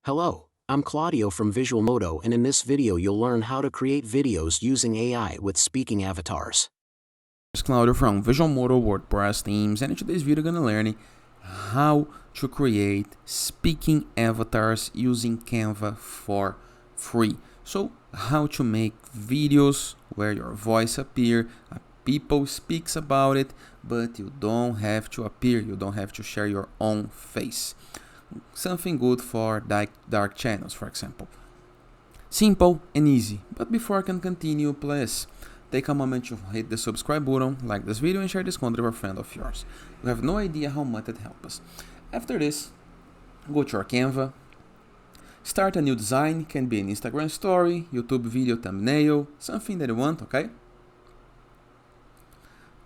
Hello, I'm Claudio from Visual Modo, and in this video you'll learn how to create videos using AI with speaking avatars. It's Claudio from Visual Modo WordPress themes, and in today's video we're gonna learn how to create speaking avatars using Canva for free. So how to make videos where your voice appear, people speaks about it, but you don't have to appear, you don't have to share your own face. Something good for dark channels, for example. Simple and easy, but before I can continue, please take a moment to hit the subscribe button, like this video, and share this content with a friend of yours. You have no idea how much it helps us. After this, go to your Canva, start a new design, can be an Instagram story, YouTube video thumbnail, something that you want, okay?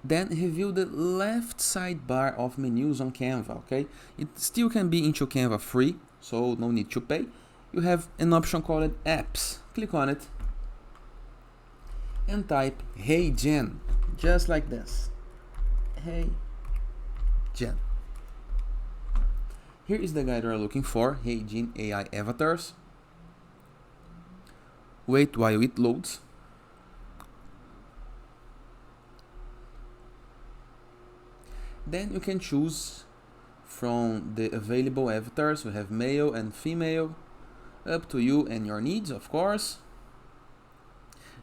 Then review the left sidebar of menus on Canva, okay? It still can be into Canva free, so no need to pay. You have an option called apps. Click on it and type "Hey Jen," just like this. Hey Jen. Here is the guide we're looking for, Hey Jen AI avatars. Wait while it loads. Then you can choose from the available avatars. We have male and female, up to you and your needs, of course.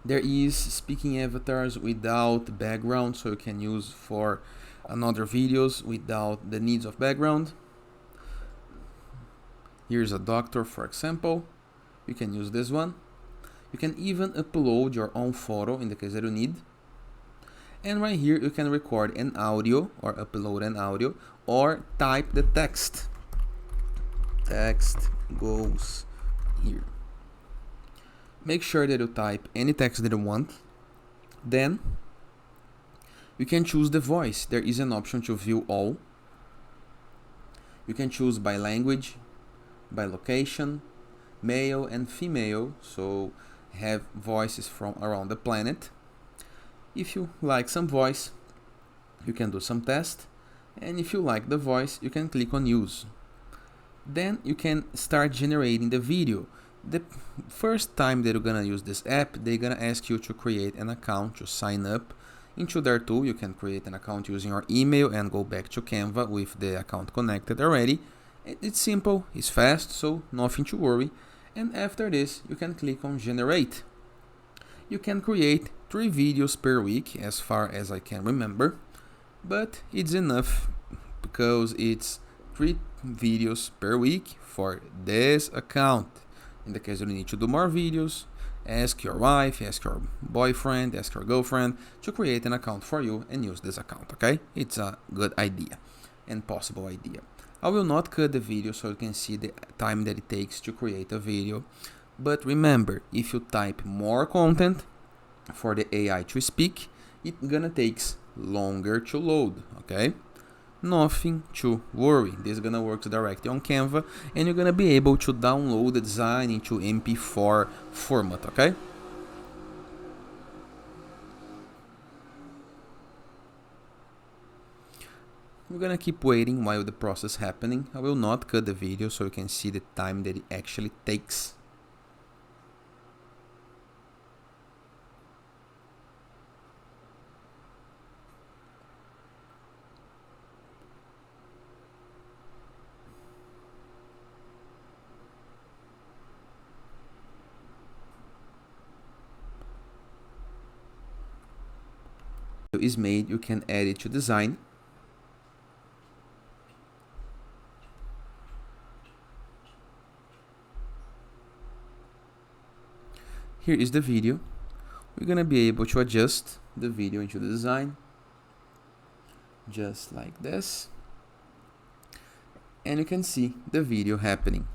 There is speaking avatars without background, so you can use for another videos without the needs of background. Here's a doctor, for example. You can use this one. You can even upload your own photo in the case that you need. And right here you can record an audio or upload an audio or type the text. Text goes here. Make sure that you type any text that you want. Then you can choose the voice. There is an option to view all. You can choose by language, by location, male and female, so have voices from around the planet. If you like some voice, you can do some test, and if you like the voice, you can click on use. Then you can start generating the video. The first time that you're gonna use this app, they're gonna ask you to create an account, to sign up into their tool. You can create an account using your email and go back to Canva with the account connected already. It's simple, it's fast, so nothing to worry. And after this, you can click on generate. You can create 3 videos per week, as far as I can remember, but it's enough because it's 3 videos per week for this account. In the case you need to do more videos, ask your wife, ask your boyfriend, ask your girlfriend to create an account for you and use this account, okay? It's a good idea and possible idea. I will not cut the video so you can see the time that it takes to create a video. But remember, if you type more content for the AI to speak, it's gonna takes longer to load, okay? Nothing to worry. This is gonna work directly on Canva, and you're gonna be able to download the design into MP4 format, okay? We're gonna keep waiting while the process happening. I will not cut the video so you can see the time that it actually takes. Is made, you can add it to design. Here is the video. We're gonna be able to adjust the video into the design, just like this, and you can see the video happening.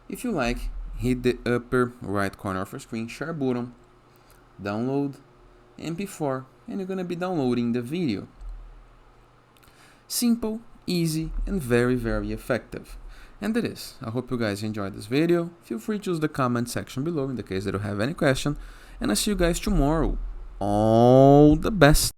If you like, hit the upper right corner of your screen, share button, download MP4, and you're gonna be downloading the video. Simple, easy, and very, very effective. And that is. I hope you guys enjoyed this video. Feel free to use the comment section below in the case that you have any question. And I'll see you guys tomorrow. All the best.